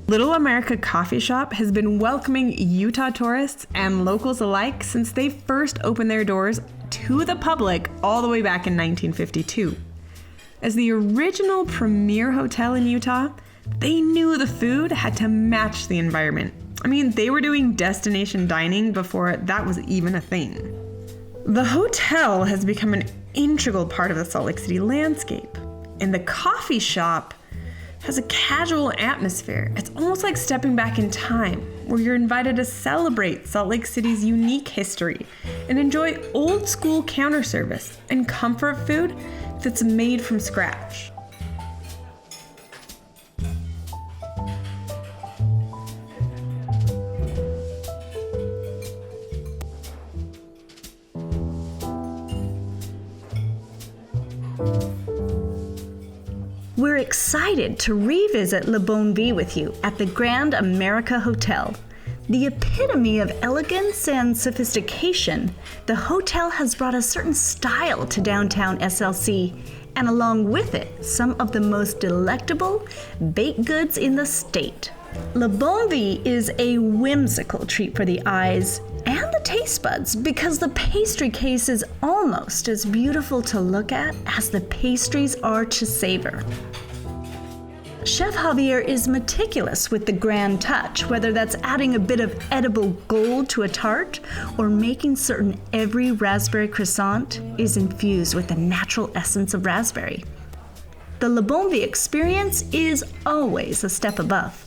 Little America Coffee Shop has been welcoming Utah tourists and locals alike since they first opened their doors to the public all the way back in 1952. As the original premier hotel in Utah, they knew the food had to match the environment. I mean, they were doing destination dining before that was even a thing. The hotel has become an integral part of the Salt Lake City landscape, and the coffee shop has a casual atmosphere. It's almost like stepping back in time, where you're invited to celebrate Salt Lake City's unique history and enjoy old school counter service and comfort food that's made from scratch. We're excited to revisit Le Bonne Vie with you at the Grand America Hotel. The epitome of elegance and sophistication, the hotel has brought a certain style to downtown SLC, and along with it, some of the most delectable baked goods in the state. Le Bonne Vie is a whimsical treat for the eyes and the taste buds because the pastry case is almost as beautiful to look at as the pastries are to savor. Chef Javier is meticulous with the grand touch, whether that's adding a bit of edible gold to a tart or making certain every raspberry croissant is infused with the natural essence of raspberry. The Le Bonne Vie experience is always a step above.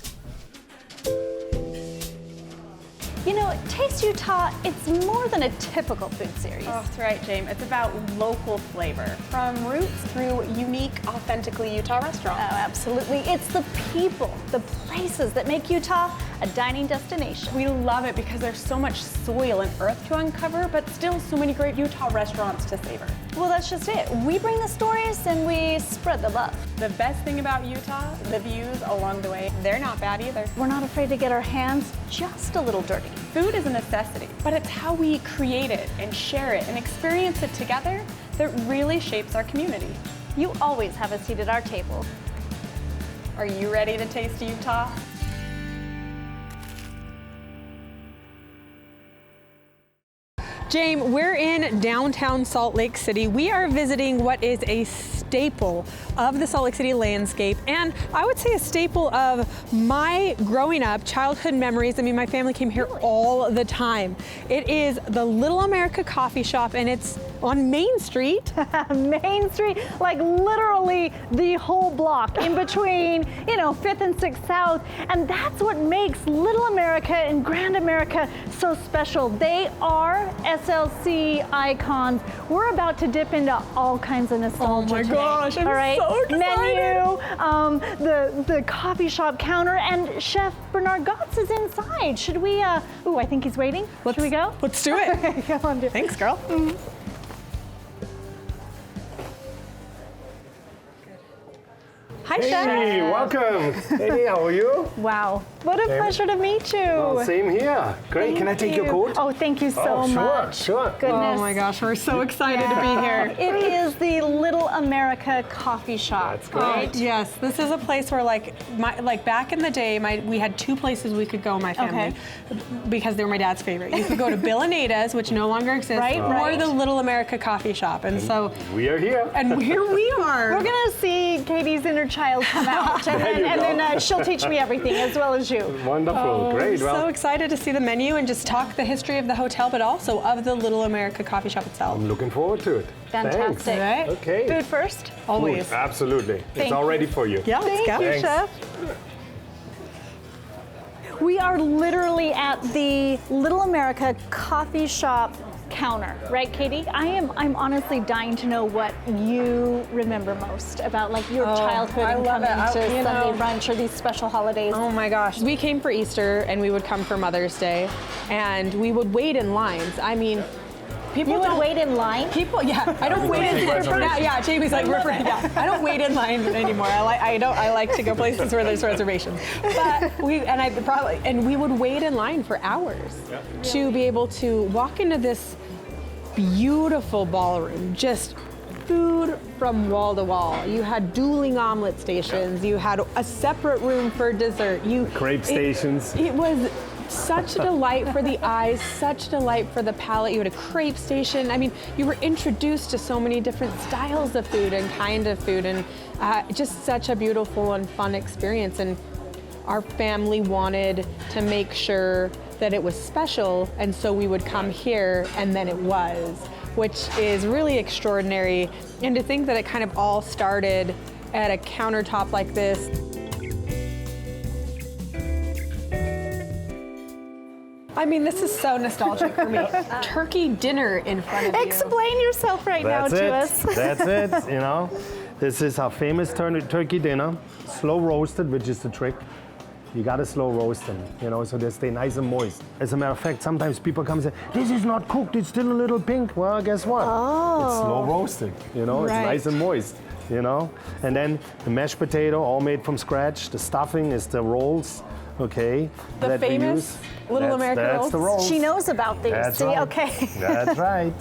You know, Taste Utah, it's more than a typical food series. Oh, that's right, Jame. It's about local flavor, from roots through unique, authentically Utah restaurants. Oh, absolutely. It's the people, the places that make Utah a dining destination. We love it because there's so much soil and earth to uncover, but still so many great Utah restaurants to savor. Well, that's just it. We bring the stories and we spread the love. The best thing about Utah, the views along the way, they're not bad either. We're not afraid to get our hands just a little dirty. Food is a necessity, but it's how we create it and share it and experience it together that really shapes our community. You always have a seat at our table. Are you ready to taste Utah? Jame, we're in downtown Salt Lake City. We are visiting what is a staple of the Salt Lake City landscape, and I would say a staple of my growing up childhood memories. I mean, my family came here all the time. It is the Little America Coffee Shop, and it's on Main Street. Main Street, like literally the whole block in between, 5th and 6th South. And that's what makes Little America and Grand America so special. They are SLC icons. We're about to dip into all kinds of nostalgia today. Gosh, I'm all right? so excited. Menu, the coffee shop counter, and Chef Bernard Gotts is inside. Should we, I think he's waiting. Should we go? Let's do it. Okay, come on, do it. Thanks, girl. Mm-hmm. Hi, Chef. Hey, welcome. Hey, how are you? Wow, what a pleasure to meet you. Well, same here. Great. Can I take your coat? Oh, thank you so much. Sure. Goodness. Oh my gosh, we're so excited to be here. It is the Little America Coffee Shop. That's great. Right? Yes, this is a place where like back in the day, we had two places we could go, my family, because they were my dad's favorite. You could go to Bill and Ada's, which no longer exists, or the Little America Coffee Shop. And so we are here. And here we are. We're gonna see Katie's inner child come out, and then she'll teach me everything as well as you. Wonderful. Great. I'm so excited to see the menu and just talk the history of the hotel, but also of the Little America Coffee Shop itself. I'm looking forward to it. Fantastic. Thanks. Right? Okay. Food first? Always. Food, absolutely. Thank It's all ready for you. Yeah, let's go. Thank you, Thanks. Chef. We are literally at the Little America Coffee Shop counter, right, Katie? I'm honestly dying to know what you remember most about your childhood and coming to Sunday brunch or these special holidays. Oh my gosh. We came for Easter and we would come for Mother's Day, and we would wait in lines. I mean, people You would don't wait in line? People, yeah, I don't wait in line. Yeah, Jamie's like, I don't wait in line anymore. I like to go places where there's reservations. But we would wait in line for hours to be able to walk into this beautiful ballroom, just food from wall to wall. You had dueling omelet stations. You had a separate room for dessert. Crepe stations. It was such a delight for the eyes, such a delight for the palate. You had a crepe station. I mean, you were introduced to so many different styles of food and kind of food, and just such a beautiful and fun experience. And our family wanted to make sure that it was special, and so we would come here, and then it was, which is really extraordinary. And to think that it kind of all started at a countertop like this. I mean, this is so nostalgic for me. Turkey dinner in front of you. Explain yourself right now to us. That's it, you know. This is our famous turkey dinner, slow roasted, which is the trick. You gotta slow roast them, you know, so they stay nice and moist. As a matter of fact, sometimes people come and say, this is not cooked, it's still a little pink. Well, guess what? It's slow roasted, you know, it's nice and moist, you know. And then the mashed potato, all made from scratch. The stuffing is the rolls, okay. The that famous Little America rolls. That's the rolls. She knows about these. That's See, right. okay. That's right.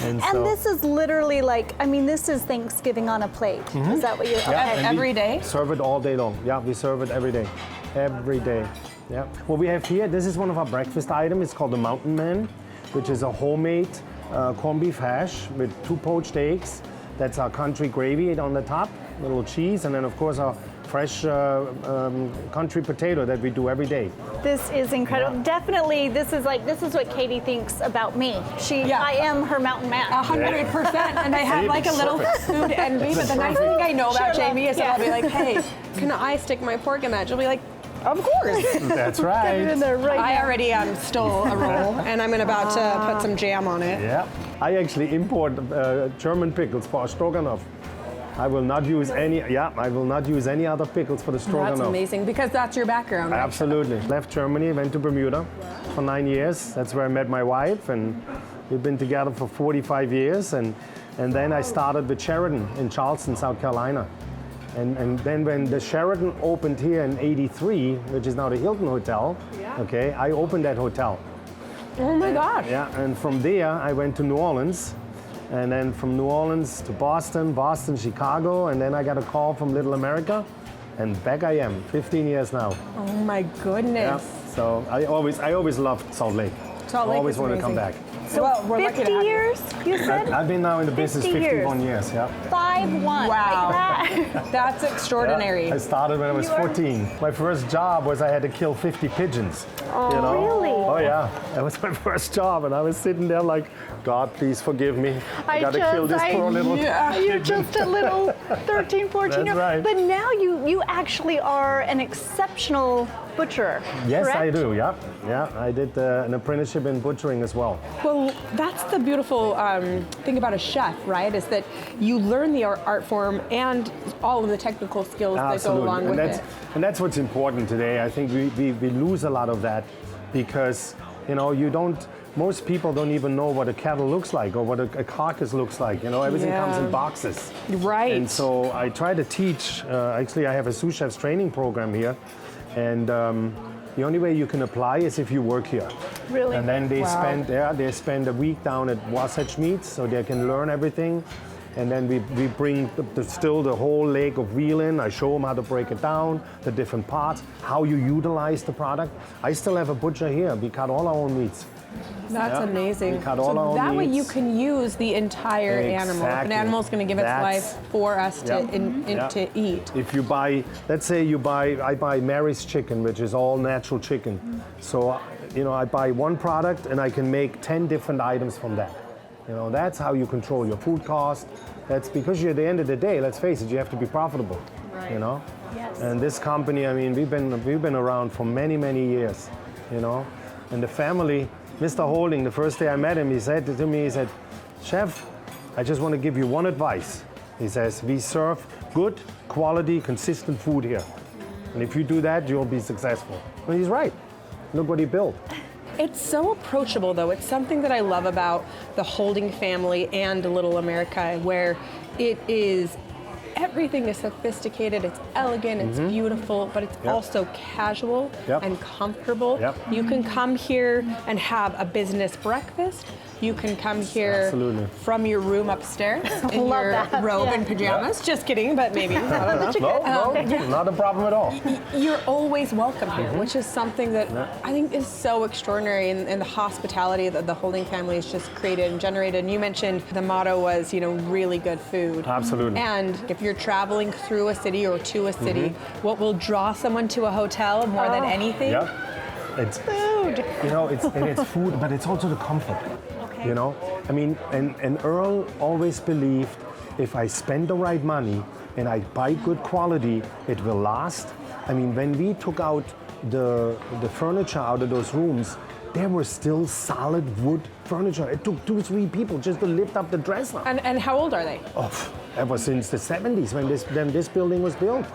And this is literally like, I mean, this is Thanksgiving on a plate. Is that what you're, Yeah, and every we day? Serve it all day long. Yeah, we serve it every day. Every day. Yeah. What we have here, this is one of our breakfast items. It's called the Mountain Man, which is a homemade corned beef hash with 2 poached eggs. That's our country gravy on the top, a little cheese, and then of course our fresh country potato that we do every day. This is incredible. Yeah. Definitely, this is what Katy thinks about me. I am her mountain man. 100%. And I have like a little food envy, but the nice thing I know about Jami is that I'll be like, hey, can I stick my fork in that? She'll be like, of course. That's Get it in right. there right I now. already stole a roll, and I'm about to put some jam on it. Yeah. I actually import German pickles for our stroganoff. I will not use any. Yeah, I will not use any other pickles for the stroganoff. That's amazing, because that's your background, right? Absolutely. Left Germany, went to Bermuda for 9 years. That's where I met my wife, and we've been together for 45 years. And then I started with Sheraton in Charleston, South Carolina. And then when the Sheraton opened here in '83, which is now the Hilton Hotel, okay, I opened that hotel. Oh my gosh. Yeah, and from there I went to New Orleans. And then from New Orleans to Boston, Chicago, and then I got a call from Little America, and back I am, 15 years now. Oh my goodness. Yeah. So I always loved Salt Lake. Salt Lake always is want to come amazing. back. So Well, we're lucky to 50 have you. years, you said? I've been now in the business 50 years. 51 years, yeah. 5-1. Wow. Like that. That's extraordinary. I started when I was 14. My first job was I had to kill 50 pigeons. Oh, you know? really? Oh yeah, that was my first job, and I was sitting there like, God, please forgive me. I gotta kill this poor little You're just a little 13, 14 That's right. But now you actually are an exceptional butcher, Yes, correct? I do, yeah. Yeah, I did an apprenticeship in butchering as well. Well, that's the beautiful thing about a chef, right? Is that you learn the art form and all of the technical skills that go along with it. And that's what's important today. I think we lose a lot of that because, you know, most people don't even know what a cattle looks like or what a carcass looks like. You know, everything comes in boxes. Right. And so I try to teach, actually I have a sous chef's training program here. And the only way you can apply is if you work here. Really? And then they spend a week down at Wasatch Meats so they can learn everything. And then we bring the whole leg of veal in. I show them how to break it down, the different parts, how you utilize the product. I still have a butcher here. We cut all our own meats. That's amazing. We cut all our own that way you meats. can use the entire animal. If an animal's going to give its life for us to eat. If you buy, let's say I buy Mary's chicken, which is all natural chicken. So, you know, I buy one product and I can make 10 different items from that. You know, that's how you control your food cost. That's because at the end of the day, let's face it, you have to be profitable. Right. You know? Yes. And this company, I mean, we've been around for many, many years, you know. And the family, Mr. Holding, the first day I met him, he said to me, he said, Chef, I just want to give you one advice. He says, we serve good, quality, consistent food here. And if you do that, you'll be successful. And he's right. Look what he built. It's so approachable, though. It's something that I love about the Holding family and Little America, where everything is sophisticated, it's elegant, it's beautiful, but it's also casual and comfortable. You can come here and have a business breakfast, you can come here Absolutely. from your room upstairs in Love your that. robe Yeah. and pajamas. Just kidding, but maybe. No, not a problem at all. You're always welcome here, which is something that I think is so extraordinary in the hospitality that the Holding family has just created and generated. And you mentioned the motto was, really good food. Absolutely. And if you're traveling through a city or to a city, what will draw someone to a hotel more than anything? Yeah. It's Food. it's food, but it's also the comfort. I mean, and Earl always believed if I spend the right money and I buy good quality, it will last. I mean, when we took out the furniture out of those rooms, there were still solid wood furniture. It took 2-3 people just to lift up the dresser. And how old are they? Oh, ever since the 70s when this building was built.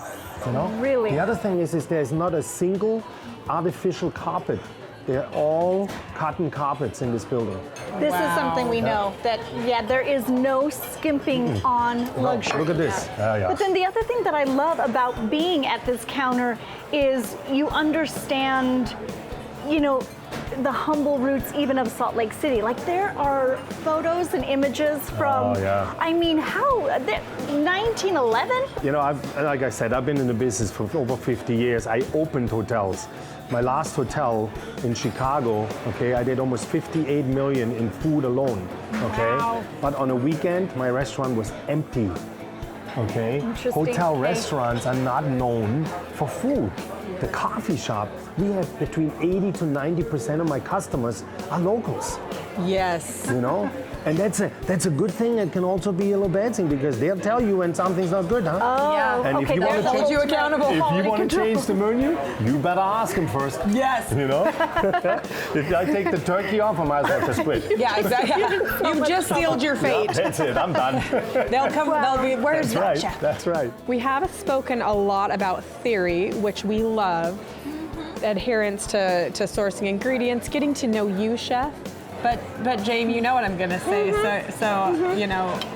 Really? The other thing is there's not a single artificial carpet. They're all cotton carpets in this building. This is something we know, that, there is no skimping on luxury. Look at this. But then the other thing that I love about being at this counter is you understand, the humble roots even of Salt Lake City. Like there are photos and images from, I mean, 1911? Like I said, I've been in the business for over 50 years. I opened hotels. My last hotel in Chicago, I did almost 58 million in food alone, Wow. But on a weekend, my restaurant was empty, Interesting. Hotel restaurants are not known for food. The coffee shop, we have between 80 to 90% of my customers are locals, Yes. And that's a good thing. It can also be a little bad thing because they'll tell you when something's not good, huh? Oh, And if okay, you want that's to hold you accountable. If you Quality want to control. change the menu, you better ask them first. Yes. If I take the turkey off, I might as well just quit. Yeah, exactly. You've just sealed your fate. That's it. I'm done. They'll come. They'll be. Where's That's that right. chef? That's right. We have spoken a lot about theory, which we love. Adherence to sourcing ingredients, getting to know you, chef. But Jamie, you know what I'm gonna say, so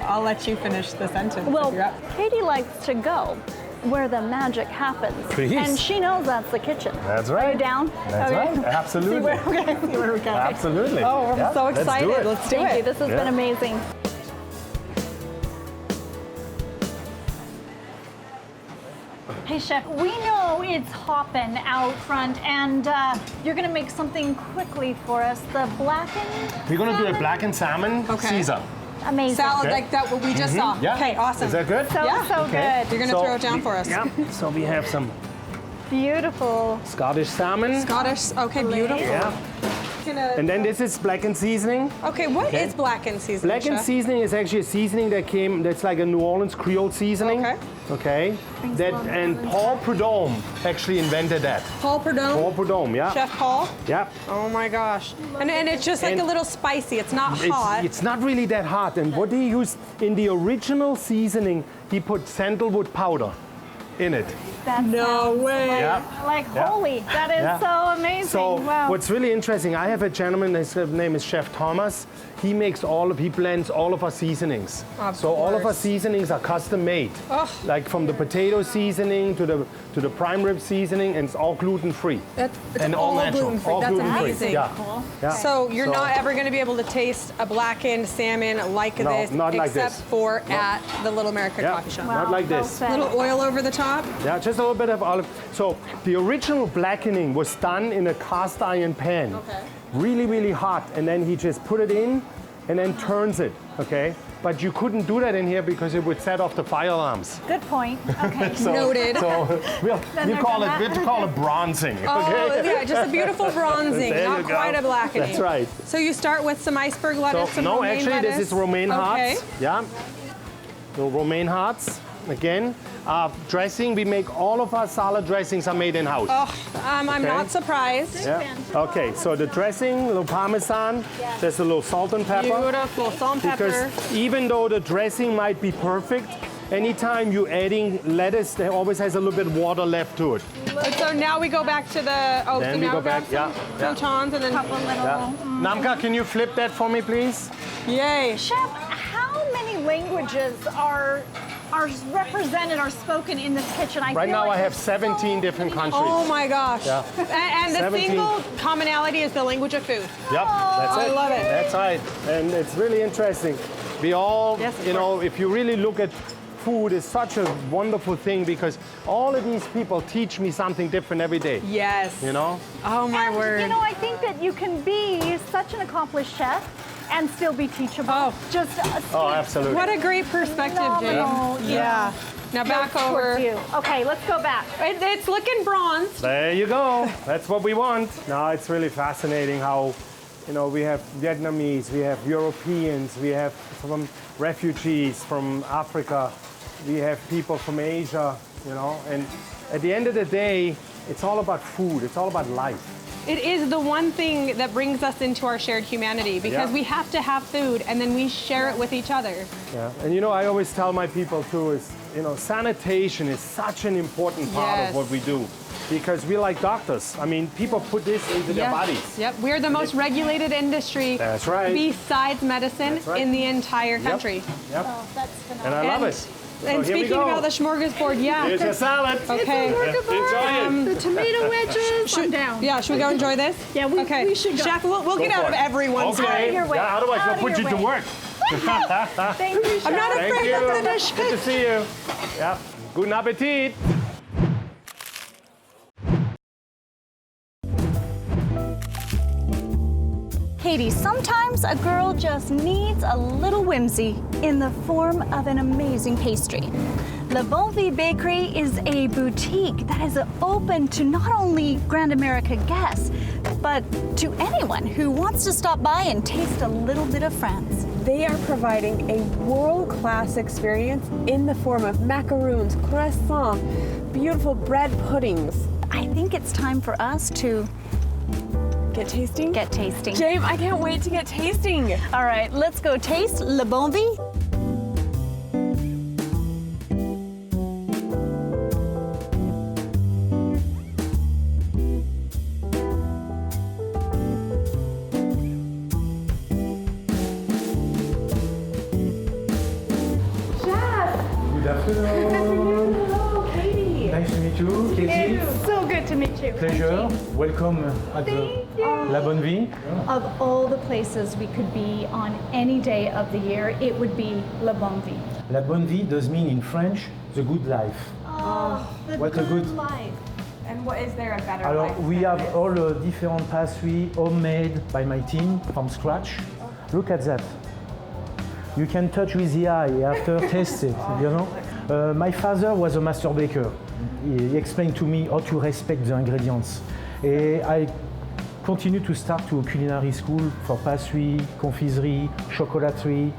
I'll let you finish the sentence. Well, if you're up. Katie likes to go where the magic happens. Please. And she knows that's the kitchen. That's Are right. you down? That's right. Absolutely. See where we go. Absolutely. Oh, I'm so excited. Let's do it. Let's do Thank it. you. This has been amazing. Hey, Chef, we know it's hopping out front, and you're going to make something quickly for us. The blackened We're going to do a salmon? blackened salmon Caesar. Amazing. Salad Okay. like that what we just saw. Yeah. Okay, awesome. Is that good? So Yeah. good. You're gonna throw it down for us. Yeah. So we have some Beautiful. Scottish salmon. Scottish. Okay, beautiful. Yeah. And then this is blackened seasoning. Okay, what is blackened seasoning? Blackened chef? seasoning is actually a seasoning that's like a New Orleans Creole seasoning. Okay. And Paul Prudhomme actually invented that. Paul Prudhomme. Paul Prudhomme, yeah. Chef Paul. Yeah. Oh my gosh. And it's just like And a little spicy. It's not hot. It's not really that hot. And what he used in the original seasoning, he put sandalwood powder in it. That No sounds way. Yeah. Like Yeah. holy. That is Yeah. so amazing. So Wow. what's really interesting, I have a gentleman, his name is Chef Thomas. He blends all of our seasonings. So all of our course. seasonings are custom made. Ugh. Like from the potato seasoning to the prime rib seasoning, and it's all gluten free. It's and all natural. gluten-free. All That's gluten-free. amazing. Yeah. Cool. Yeah. So you're So- not ever going to be able to taste a blackened salmon like No, this, not like except this. for at the Little America Yeah. Coffee Shop. Not like this. so sad. Little oil over the top. Yeah, just a little bit of olive. So the original blackening was done in a cast iron pan. Okay. Really, really hot. And then he just put it in and then turns it, okay? But you couldn't do that in here because it would set off the fire alarms. Good point. Okay. Noted. So we'll call it bronzing, Oh, okay? yeah, just a beautiful bronzing, There not you go. quite a blackening. That's right. So you start with some iceberg lettuce, some no, romaine actually, lettuce. this is romaine Okay. hearts. Yeah. So romaine hearts, again. Dressing, we make all of our salad dressings are made in-house. Oh, I'm not surprised. Yeah. Okay, so the dressing, a little Parmesan, there's a little salt and pepper. Beautiful, salt and pepper. Because even though the dressing might be perfect, anytime you're adding lettuce, there always has a little bit of water left to it. And so now we go back to the, so Then we now go grab back, yeah, some croutons and then, Yeah. Namka, can you flip that for me, please? yay. Chef, how many languages are are represented or spoken in this kitchen. Right feel now like I have there's 17 different countries. Oh my gosh. Yeah. And the 17. single commonality is the language of food. Yep, that's it. I love it. That's right. And it's really interesting. We all, Yes, of you know, if you really look at food, is such a wonderful thing because all of these people teach me something different every day. Yes. You know? Oh my And, word. you know, I think that you can be such an accomplished chef and still be teachable. Oh. Just Oh, absolutely. What a great perspective, Jay. Phenomenal. Yeah. Now back over. towards you. Okay, let's go back. It's looking bronze. There you go. That's what we want. Now it's really fascinating how, you know, we have Vietnamese, we have Europeans, we have from refugees from Africa, we have people from Asia, you know, and at the end of the day, it's all about food, it's all about life. It is the one thing that brings us into our shared humanity because Yeah. we have to have food and then we share it with each other. Yeah, and you know, I always tell my people too is, you know, sanitation is such an important part Yes. of what we do because we're like doctors. I mean, people put this into their bodies. Yep, we're the most regulated industry That's right. besides medicine That's right. in the entire Yep. country. Yep. Oh, that's And phenomenal. I love And- it. And So here we speaking go. about the smorgasbord, yeah. Here's your salad. Okay. Enjoy it. The tomato wedges, I'm down. Yeah, should we go enjoy this? Yeah, we should go. Chef, we'll get Go out for of it. everyone's Okay. way. Out of your way. Yeah, otherwise Out we'll of put you your to way. work. Thank you, I'm not Chef. Thank afraid you. of the dish. Good to see you. Yeah. Guten Appetit. Katie, sometimes a girl just needs a little whimsy in the form of an amazing pastry. La Bonne Vie Bakery is a boutique that is open to not only Grand America guests, but to anyone who wants to stop by and taste a little bit of France. They are providing a world-class experience in the form of macaroons, croissants, beautiful bread puddings. I think it's time for us to Get tasting? get tasting. James, I can't wait to get tasting. All right, let's go taste La Bonne Vie. Good afternoon. Hello, Katie. Nice to meet you, Katy. It's so good to meet you. Pleasure. Welcome at the La Bonne Vie. Of all the places we could be on any day of the year, it would be La Bonne Vie. La Bonne Vie does mean in French the good life. The What a good- life. And what is there a better Alors, life we than have this? all the different pastry homemade by my team from scratch. Look at that. You can touch with the eye after taste it, you know. My father was a master baker. He explained to me how to respect the ingredients. I continue to start to a culinary school for pastry, confiserie, chocolaterie,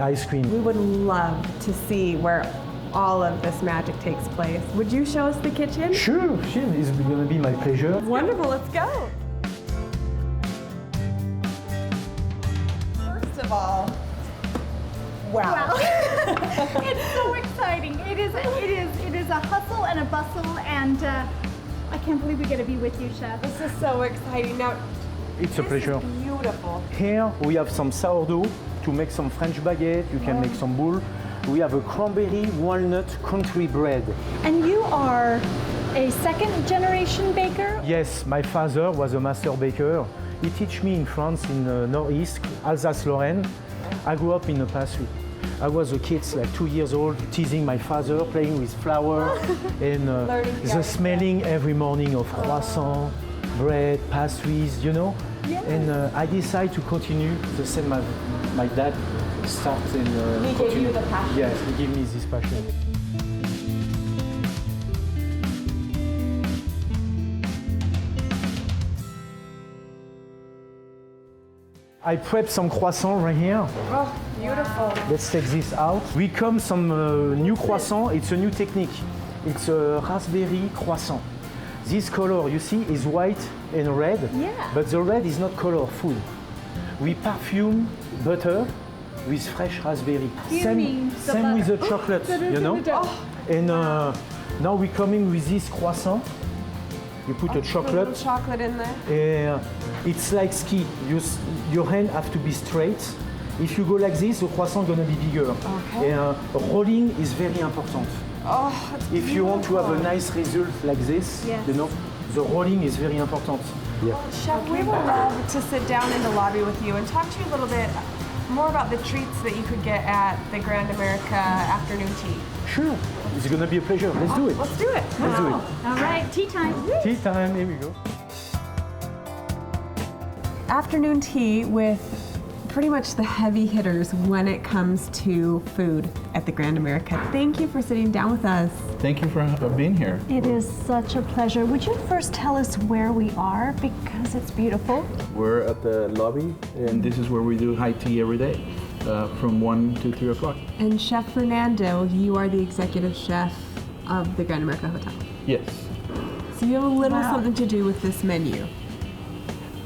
ice cream. We would love to see where all of this magic takes place. Would you show us the kitchen? Sure, it's gonna be my pleasure. Wonderful, let's go. First of all, wow. It's so exciting. It is a hustle and a bustle, and I can't believe we get to be with you, Chef. This is so exciting. Now, It's a this pleasure. is beautiful. Here we have some sourdough to make some French baguette. You can make some boule. We have a cranberry walnut country bread. And you are a second generation baker? Yes, my father was a master baker. He taught me in France, in the northeast, Alsace-Lorraine. I grew up in a pastry. I was a kid, like 2 years old, teasing my father, playing with flour, and Learning the together. smelling every morning of croissant, bread, pastries, you know. And I decided to continue the same. My dad started and He gave continue. you the passion. Yes, he gave me this passion. I prepped some croissant right here. Oh, beautiful. Let's take this out. We come some new croissant. It's a new technique. It's a raspberry croissant. This color, you see, is white and red. Yeah. But the red is not colorful. We perfume butter with fresh raspberry. Fuming the Same with the butter. chocolate, you know. And now we're coming with this croissant. You put a Put a little chocolate. chocolate in there. It's like ski. Your hand have to be straight, If you go like this, the croissant gonna be bigger. Okay. And rolling is very important. Oh, that's If you want to have a nice result like this, Yes. you know, the rolling is very important. Yeah. Chef, we would love to sit down in the lobby with you and talk to you a little bit more about the treats that you could get at the Grand America afternoon tea. Sure. It's gonna be a pleasure. Let's do it. Let's do it. Let's do it. All right, tea time. Tea time. Here we go. Afternoon tea with pretty much the heavy hitters when it comes to food at the Grand America. Thank you for sitting down with us. Thank you for being here. It is such a pleasure. Would you first tell us where we are because it's beautiful? We're at the lobby, and this is where we do high tea every day, from 1 to 3 o'clock. And Chef Fernando, you are the executive chef of the Grand America Hotel. Yes. So you have a little something to do with this menu.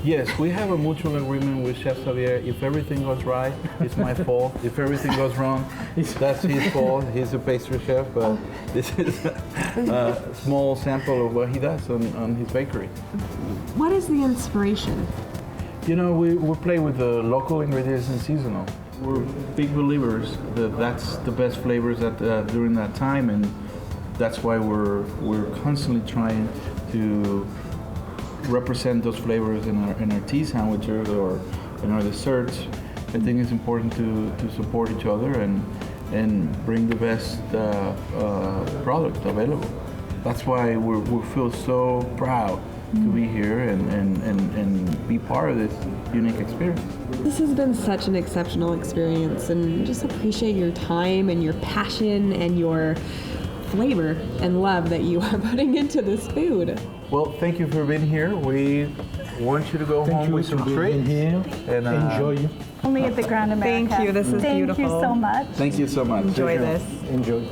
Yes, we have a mutual agreement with Chef Xavier. If everything goes right, it's my fault. If everything goes wrong, that's his fault. He's a pastry chef, but this is a small sample of what he does on his bakery. What is the inspiration? You know, we play with the local ingredients and seasonal. We're big believers that that's the best flavors at during that time, and that's why we're constantly trying to represent those flavors in our tea sandwiches or in our desserts. I think it's important to support each other and bring the best product available. That's why we feel so proud to be here and be part of this unique experience. This has been such an exceptional experience, and just appreciate your time and your passion and your flavor and love that you are putting into this food. Well, thank you for being here. We want you to go home with some treats. Here. And Enjoy. Only at the Grand America. Thank you. This is Thank beautiful. you so much. Thank you so much. Enjoy this. Enjoy.